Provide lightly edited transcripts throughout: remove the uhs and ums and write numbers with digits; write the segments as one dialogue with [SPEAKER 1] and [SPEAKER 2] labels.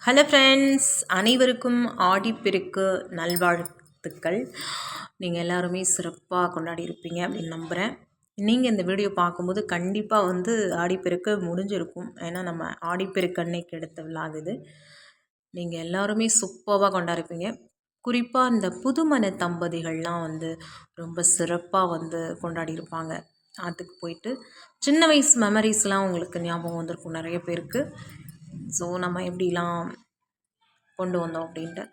[SPEAKER 1] Hello friends, அனைவருக்கும் ஆடிப்பெருக்கு நல்வாழ்த்துக்கள். நீங்கள் எல்லாருமே சிறப்பாக கொண்டாடி இருப்பீங்க அப்படின்னு நம்புகிறேன். நீங்கள் இந்த வீடியோ பார்க்கும்போது கண்டிப்பாக ஆடிப்பெருக்கு முடிஞ்சிருக்கும். ஏன்னா நம்ம ஆடிப்பெருக்கு அன்னைக்கு எடுத்த விழாக் இது. நீங்கள் எல்லாருமே சூப்பராக கொண்டாடிருப்பீங்க. குறிப்பாக இந்த புதுமண தம்பதிகள்லாம் ரொம்ப சிறப்பாக கொண்டாடி இருப்பாங்க. அதுக்கு போயிட்டு சின்ன வயசு மெமரிஸ்லாம் உங்களுக்கு ஞாபகம் வந்திருக்கும் நிறைய பேருக்கு. ஸோ நம்ம எப்படிலாம் கொண்டு வந்தோம் அப்படின்ட்டு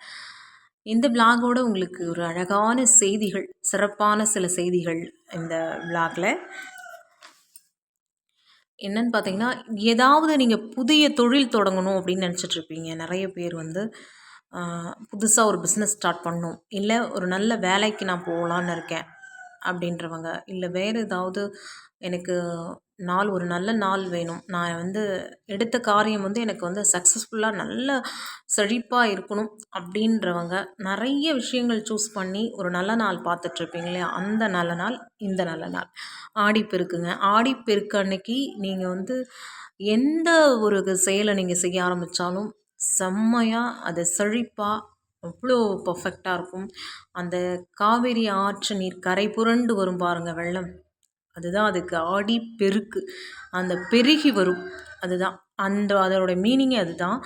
[SPEAKER 1] இந்த விளாகோட உங்களுக்கு ஒரு அழகான செய்திகள், சிறப்பான சில செய்திகள் இந்த விளாகில் என்னன்னு பார்த்தீங்கன்னா, ஏதாவது நீங்கள் புதிய தொழில் தொடங்கணும் அப்படின்னு நினச்சிட்ருப்பீங்க. நிறைய பேர் புதுசாக ஒரு பிஸ்னஸ் ஸ்டார்ட் பண்ணணும், இல்லை ஒரு நல்ல வேலைக்கு நான் போகலான்னு இருக்கேன் அப்படின்றவங்க, இல்லை வேறு ஏதாவது எனக்கு ஒரு நல்ல நாள் வேணும், நான் எடுத்த காரியம் எனக்கு சக்ஸஸ்ஃபுல்லாக நல்ல செழிப்பாக இருக்கணும் அப்படின்றவங்க நிறைய விஷயங்கள் சூஸ் பண்ணி ஒரு நல்ல நாள் பார்த்துட்ருப்பீங்க இல்லையா? அந்த நல்ல நாள் இந்த நல்ல நாள் ஆடிப்பெருக்குங்க. ஆடிப்பெருக்கு அன்னைக்கு நீங்கள் எந்த ஒரு செயலை நீங்கள் செய்ய ஆரம்பித்தாலும் செம்மையாக அது செழிப்பாக அவ்வளோ பர்ஃபெக்டாக இருக்கும். அந்த காவேரி ஆற்று நீர் கரை புரண்டு வரும் பாருங்கள் வெள்ளம், அதுதான் அதுக்கு ஆடிப்பெருக்கு. அந்த பெருகி வரும், அதுதான் அதோட மீனிங்கே அதுதான்.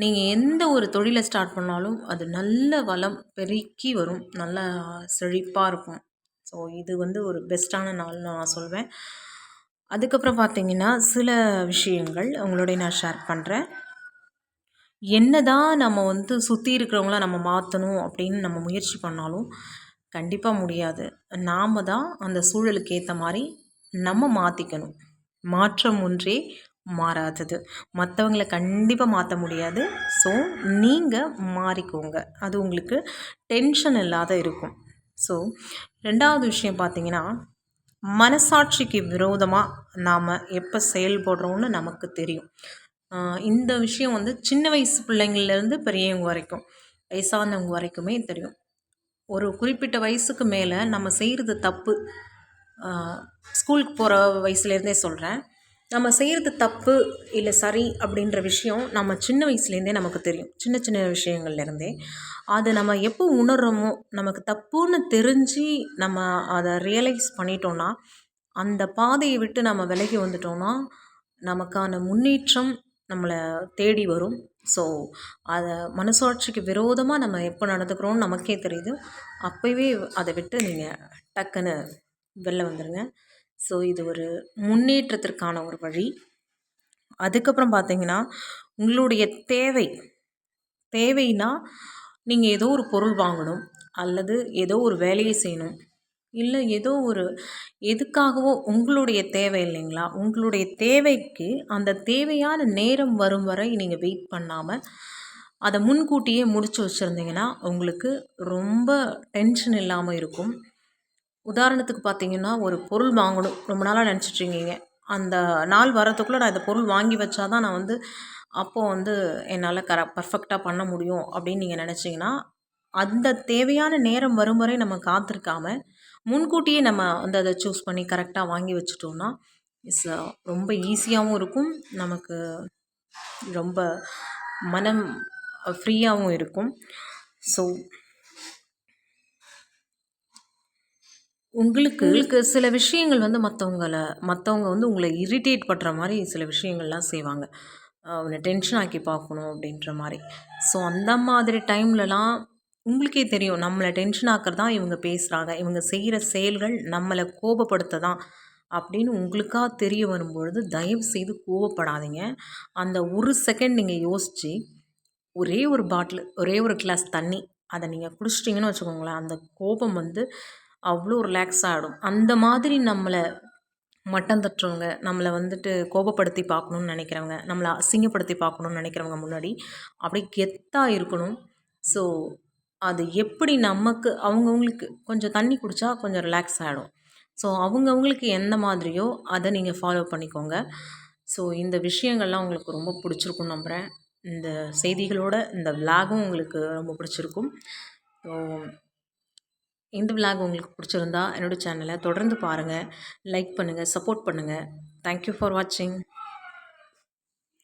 [SPEAKER 1] நீங்கள் எந்த ஒரு தொழிலை ஸ்டார்ட் பண்ணாலும் அது நல்ல வளம் பெருக்கி வரும், நல்ல செழிப்பாக இருக்கும். ஸோ இது ஒரு பெஸ்ட்டான நாள்னு நான் சொல்வேன். அதுக்கப்புறம் பார்த்தீங்கன்னா சில விஷயங்கள் உங்களோட நான் ஷேர் பண்ணுறேன். என்னதான் நம்ம சுற்றி இருக்கிறவங்கள நம்ம மாற்றணும் அப்படின்னு நம்ம முயற்சி பண்ணாலும் கண்டிப்பாக முடியாது. நாம் தான் அந்த சூழலுக்கு ஏற்ற மாதிரி நம்ம மாற்றிக்கணும். மாற்றம் ஒன்றே மாறாதது. மற்றவங்கள கண்டிப்பாக மாற்ற முடியாது. ஸோ நீங்கள் மாறிக்கோங்க, அது உங்களுக்கு டென்ஷன் இல்லாத இருக்கும். ஸோ 2வது விஷயம் பார்த்தீங்கன்னா, மனசாட்சிக்கு விரோதமாக நாம் எப்போ செயல்படுறோன்னு நமக்கு தெரியும். இந்த விஷயம் சின்ன வயசு பிள்ளைங்கள்லேருந்து பெரியவங்க வரைக்கும், வயசானவங்க வரைக்குமே தெரியும். ஒரு குறிப்பிட்ட வயசுக்கு மேலே நம்ம செய்கிறது தப்பு. ஸ்கூலுக்கு போகிற வயசுலேருந்தே சொல்கிறேன், நம்ம செய்கிறது தப்பு இல்லை சரி அப்படின்ற விஷயம் நம்ம சின்ன வயசுலேருந்தே நமக்கு தெரியும். சின்ன சின்ன விஷயங்கள்லேருந்தே அதை நம்ம எப்போ உணர்கிறோமோ, நமக்கு தப்புன்னு தெரிஞ்சு நம்ம அதை ரியலைஸ் பண்ணிட்டோன்னா, அந்த பாதையை விட்டு நம்ம விலகி வந்துட்டோன்னா நமக்கான முன்னேற்றம் நம்மளை தேடி வரும். ஸோ அதை மனசாட்சிக்கு விரோதமாக நம்ம எப்போ நடந்துக்கிறோன்னு நமக்கே தெரியுது. அப்போவே அதை விட்டு நீங்கள் டக்குன்னு வெளில வந்துடுங்க. ஸோ இது ஒரு முன்னேற்றத்திற்கான ஒரு வழி. அதுக்கப்புறம் பார்த்தீங்கன்னா, உங்களுடைய தேவைன்னா நீங்கள் ஏதோ ஒரு பொருள் வாங்கணும், அல்லது ஏதோ ஒரு வேலையை செய்யணும், இல்லை ஏதோ ஒரு எதுக்காகவோ உங்களுடைய தேவை இல்லைங்களா? உங்களுடைய தேவைக்கு அந்த தேவையான நேரம் வரும் வரை நீங்கள் வெயிட் பண்ணாமல் அதை முன்கூட்டியே முடித்து வச்சுருந்தீங்கன்னா உங்களுக்கு ரொம்ப டென்ஷன் இல்லாமல் இருக்கும். உதாரணத்துக்கு பார்த்தீங்கன்னா, ஒரு பொருள் வாங்கணும், ரொம்ப நாளாக நினச்சிட்ருக்கீங்க. அந்த நாள் வரத்துக்குள்ளே நான் இந்த பொருள் வாங்கி வச்சா தான் நான் அப்போது என்னால் பர்ஃபெக்டாக பண்ண முடியும் அப்படின்னு நீங்கள் நினச்சிங்கன்னா, அந்த தேவையான நேரம் வரும் வரை நம்ம காத்திருக்காம முன்கூட்டியே நம்ம அதை சூஸ் பண்ணி கரெக்டாக வாங்கி வச்சுட்டோன்னா ரொம்ப ஈஸியாகவும் இருக்கும், நமக்கு ரொம்ப மனம் ஃப்ரீயாகவும் இருக்கும். ஸோ உங்களுக்கு சில விஷயங்கள் மற்றவங்க உங்களை இரிட்டேட் பண்ணுற மாதிரி சில விஷயங்கள்லாம் செய்வாங்க, அவனை டென்ஷன் ஆக்கி பார்க்கணும் அப்படின்ற மாதிரி. ஸோ அந்த மாதிரி டைம்லலாம் உங்களுக்கே தெரியும், நம்மளை டென்ஷன் ஆக்கிறதான் இவங்க பேசுகிறாங்க, இவங்க செய்கிற செயல்கள் நம்மளை கோபப்படுத்த தான் அப்படின்னு உங்களுக்காக தெரிய வரும்பொழுது தயவு செய்து கோபப்படாதீங்க. அந்த ஒரு செகண்ட் நீங்கள் யோசித்து ஒரே ஒரு பாட்டில், ஒரே ஒரு கிளாஸ் தண்ணி அதை நீங்கள் குடிச்சிட்டிங்கன்னு வச்சுக்கோங்களேன், அந்த கோபம் அவ்வளோ ரிலாக்ஸ் ஆகிடும். அந்த மாதிரி நம்மளை மட்டம் தட்டுறவங்க, நம்மளை கோபப்படுத்தி பார்க்கணுன்னு நினைக்கிறவங்க, நம்மளை அசிங்கப்படுத்தி பார்க்கணுன்னு நினைக்கிறவங்க முன்னாடி அப்படியே கெத்தாக இருக்கணும். ஸோ அது எப்படி நமக்கு அவங்கவுங்களுக்கு கொஞ்சம் தண்ணி குடித்தா கொஞ்சம் ரிலாக்ஸ் ஆகிடும். ஸோ அவங்கவுங்களுக்கு எந்த மாதிரியோ அதை நீங்கள் ஃபாலோ பண்ணிக்கோங்க. ஸோ இந்த விஷயங்கள்லாம் உங்களுக்கு ரொம்ப பிடிச்சிருக்குன்னு நம்புகிறேன். இந்த செய்திகளோட இந்த விளாகும் உங்களுக்கு ரொம்ப பிடிச்சிருக்கும். ஸோ இந்த விளாக் உங்களுக்கு பிடிச்சிருந்தா என்னோடய சேனலை தொடர்ந்து பாருங்கள், லைக் பண்ணுங்கள், சப்போர்ட் பண்ணுங்கள். தேங்க்யூ ஃபார் வாட்சிங்.